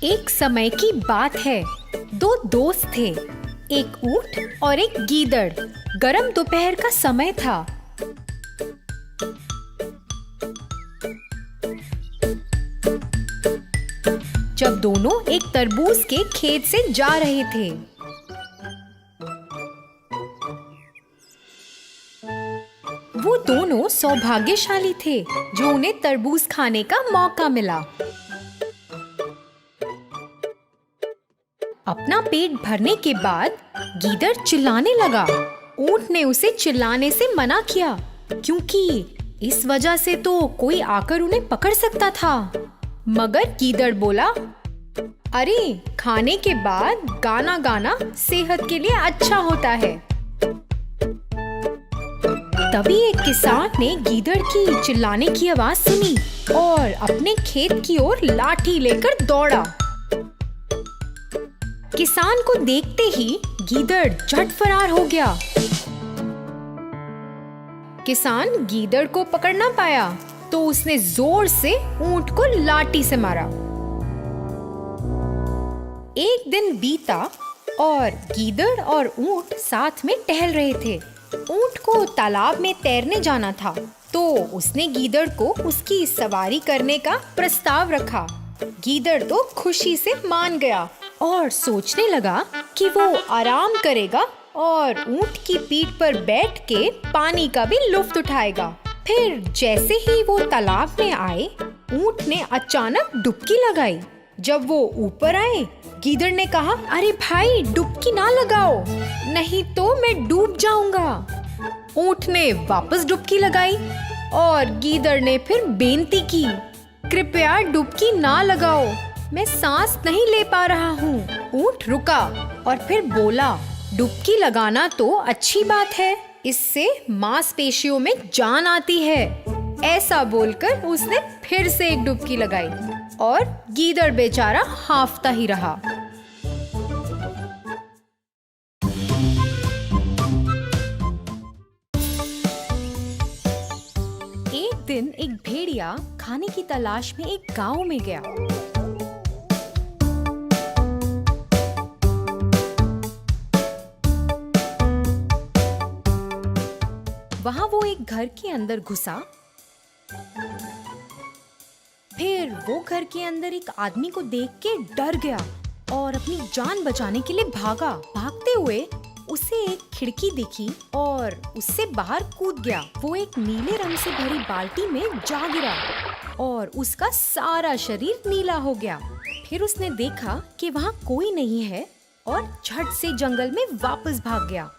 एक समय की बात है। दो दोस्त थे, एक ऊंट और एक गीदड़। गर्म दोपहर का समय था। जब दोनों एक तरबूज के खेत से जा रहे थे। वो दोनों सौभाग्यशाली थे जो उन्हें तरबूज खाने का मौका मिला। अपना पेट भरने के बाद गीदड़ चिल्लाने लगा। ऊंट ने उसे चिल्लाने से मना किया क्योंकि इस वजह से तो कोई आकर उन्हें पकड़ सकता था। मगर गीदड़ बोला, अरे खाने के बाद गाना गाना सेहत के लिए अच्छा होता है। तभी एक किसान ने गीदड़ की चिल्लाने की आवाज सुनी और अपने खेत की ओर लाठी लेकर दौड़ा। किसान को देखते ही गीदड़ झट फरार हो गया। किसान गीदड़ को पकड़ ना पाया तो उसने जोर से ऊंट को लाठी से मारा। एक दिन बीता और गीदड़ और ऊंट साथ में टहल रहे थे। ऊंट को तालाब में तैरने जाना था तो उसने गीदड़ को उसकी सवारी करने का प्रस्ताव रखा। गीदड़ तो खुशी से मान गया और सोचने लगा कि वो आराम करेगा और ऊंट की पीठ पर बैठ के पानी का भी लुत्फ उठाएगा। फिर जैसे ही वो तालाब में आए, ऊंट ने अचानक डुबकी लगाई। जब वो ऊपर आए, गीदड़ ने कहा, अरे भाई डुबकी ना लगाओ, नहीं तो मैं डूब जाऊंगा। ऊंट ने वापस डुबकी लगाई और गीदड़ ने फिर बेनती की, कृपया डुबकी ना लगाओ, मैं सांस नहीं ले पा रहा हूँ। ऊंट रुका और फिर बोला, डुबकी लगाना तो अच्छी बात है, इससे मांसपेशियों में जान आती है। ऐसा बोलकर उसने फिर से एक डुबकी लगाई और गीदड़ बेचारा हांफता ही रहा। एक दिन एक भेड़िया खाने की तलाश में एक गांव में गया। वहां वो एक घर के अंदर घुसा। फिर वो घर के अंदर एक आदमी को देख के डर गया और अपनी जान बचाने के लिए भागा। भागते हुए उसे एक खिड़की दिखी और उससे बाहर कूद गया। वो एक नीले रंग से भरी बाल्टी में जा गिरा और उसका सारा शरीर नीला हो गया। फिर उसने देखा कि वहाँ कोई नहीं है और झट से जंगल में वापस भाग गया।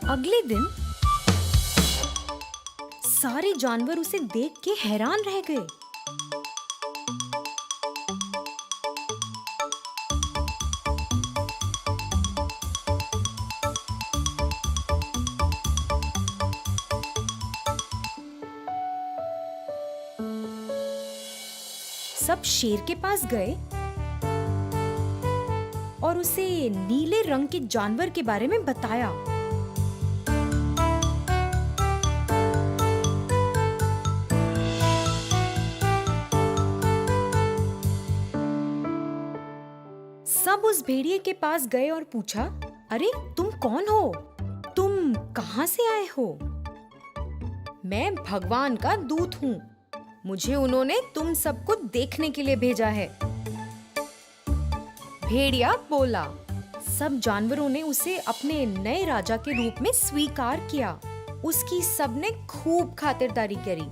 अगले दिन सारे जानवर उसे देख के हैरान रह गए। सब शेर के पास गए और उसे नीले रंग के जानवर के बारे में बताया। सब उस भेड़िए के पास गए और पूछा, अरे तुम कौन हो? तुम कहाँ से आए हो? मैं भगवान का दूत हूँ। मुझे उन्होंने तुम सबको देखने के लिए भेजा है। भेड़िया बोला। सब जानवरों ने उसे अपने नए राजा के रूप में स्वीकार किया। उसकी सबने खूब खातिरदारी करी।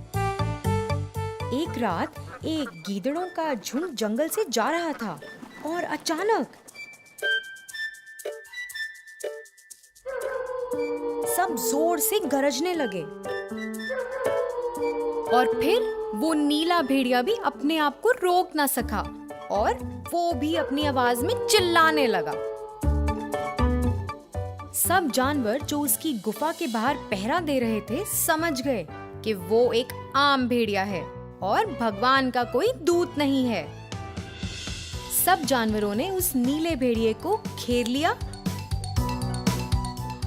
एक रात एक गीदड़ों का झुंड जंगल से जा रहा था और अचानक सब जोर से गरजने लगे और फिर वो नीला भेड़िया भी अपने आप को रोक ना सका और वो भी अपनी आवाज में चिल्लाने लगा। सब जानवर जो उसकी गुफा के बाहर पहरा दे रहे थे समझ गए कि वो एक आम भेड़िया है और भगवान का कोई दूत नहीं है। सब जानवरों ने उस नीले भेड़िए को घेर लिया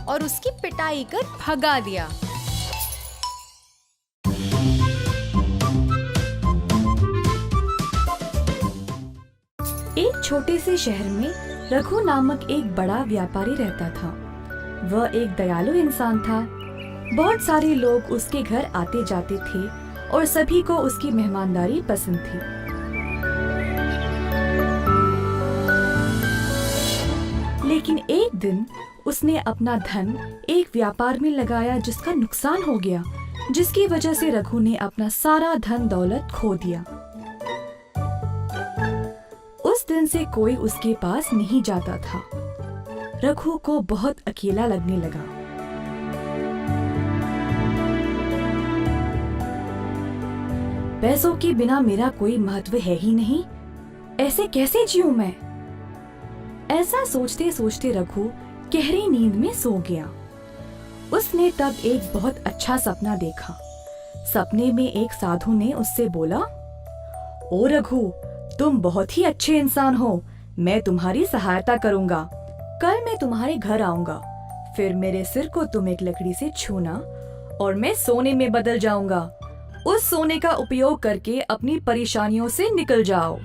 और उसकी पिटाई कर भगा दिया। छोटे से शहर में रघु नामक एक बड़ा व्यापारी रहता था। वह एक दयालु इंसान था। बहुत सारे लोग उसके घर आते जाते थे और सभी को उसकी मेहमानदारी पसंद थी। लेकिन एक दिन उसने अपना धन एक व्यापार में लगाया जिसका नुकसान हो गया, जिसकी वजह से रघु ने अपना सारा धन दौलत खो दिया। उस दिन से कोई उसके पास नहीं जाता था। रघु को बहुत अकेला लगने लगा। पैसों के बिना मेरा कोई महत्व है ही नहीं, ऐसे कैसे जीऊं मैं? ऐसा सोचते सोचते रघु गहरी नींद में सो गया। उसने तब एक बहुत अच्छा सपना देखा। सपने में एक साधु ने उससे बोला, ओ रघु, तुम बहुत ही अच्छे इंसान हो, मैं तुम्हारी सहायता करूंगा। कल मैं तुम्हारे घर आऊंगा, फिर मेरे सिर को तुम एक लकड़ी से छूना और मैं सोने में बदल जाऊंगा। उस सोने का उपयोग करके अपनी परेशानियों से निकल जाओ।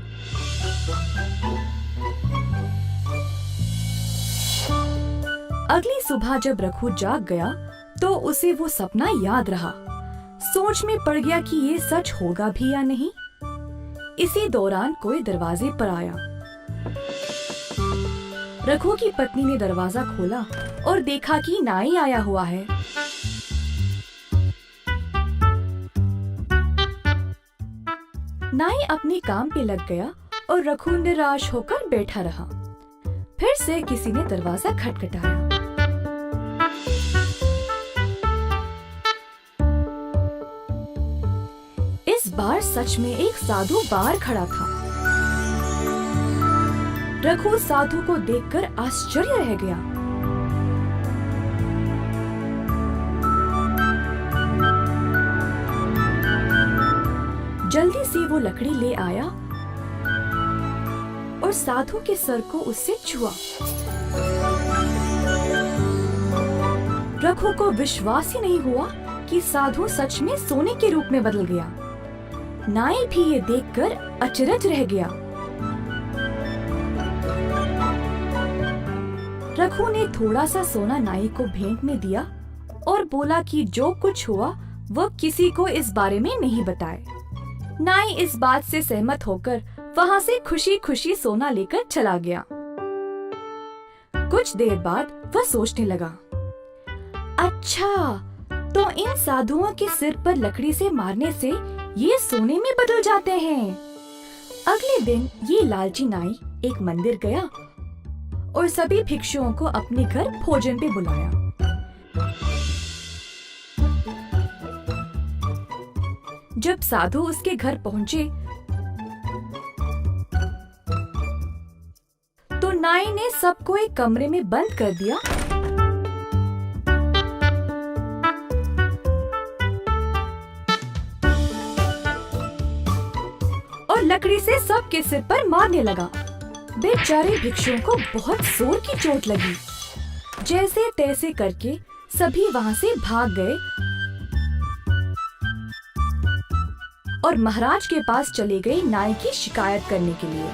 अगली सुबह जब रघु जाग गया तो उसे वो सपना याद रहा। सोच में पड़ गया कि ये सच होगा भी या नहीं। इसी दौरान कोई दरवाजे पर आया। रघु की पत्नी ने दरवाजा खोला और देखा कि नाई आया हुआ है। नाई अपने काम पे लग गया और रघु निराश होकर बैठा रहा। फिर से किसी ने दरवाजा खटखटाया। इस बार सच में एक साधु बाहर खड़ा था। रघु साधु को देखकर आश्चर्य रह गया। जल्दी से वो लकड़ी ले आया और साधु के सर को उससे छुआ। रघु को विश्वास ही नहीं हुआ कि साधु सच में सोने के रूप में बदल गया। नाई भी ये देखकर अचरज रह गया। रघु ने थोड़ा सा सोना नाई को भेंट में दिया और बोला कि जो कुछ हुआ वह किसी को इस बारे में नहीं बताए। नाई इस बात से सहमत होकर वहाँ से खुशी खुशी सोना लेकर चला गया। कुछ देर बाद वह सोचने लगा, अच्छा, तो इन साधुओं के सिर पर लकड़ी से मारने से ये सोने में बदल जाते हैं। अगले दिन ये लालची नाई एक मंदिर गया और सभी भिक्षुओं को अपने घर भोजन पे बुलाया। जब साधु उसके घर पहुंचे तो नाई ने सबको एक कमरे में बंद कर दिया और लकड़ी से सबके सिर पर मारने लगा। बेचारे भिक्षुओं को बहुत जोर की चोट लगी। जैसे तैसे करके सभी वहाँ से भाग गए और महाराज के पास चले गए नाई की शिकायत करने के लिए।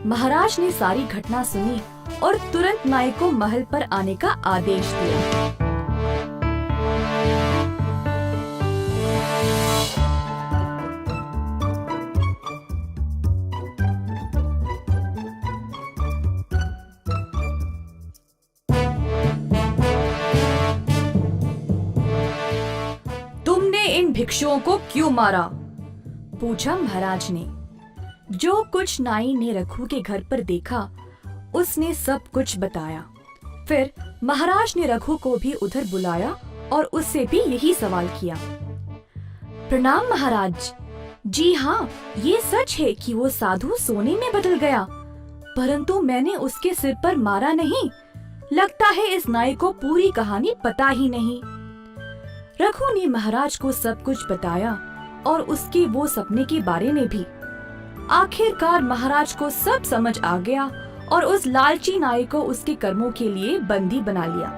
महाराज ने सारी घटना सुनी और तुरंत नाई को महल पर आने का आदेश दिया। इन भिक्षुओं को क्यों मारा? पूछा महाराज ने। जो कुछ नाई ने रघु के घर पर देखा उसने सब कुछ बताया। फिर महाराज ने रघु को भी उधर बुलाया और उससे भी यही सवाल किया। प्रणाम महाराज। जी हाँ, ये सच है कि वो साधु सोने में बदल गया, परंतु मैंने उसके सिर पर मारा नहीं। लगता है इस नाई को पूरी कहानी पता ही नहीं। रघु ने महाराज को सब कुछ बताया और उसके वो सपने के बारे में भी। आखिरकार महाराज को सब समझ आ गया और उस लालची नाई को उसके कर्मों के लिए बंदी बना लिया।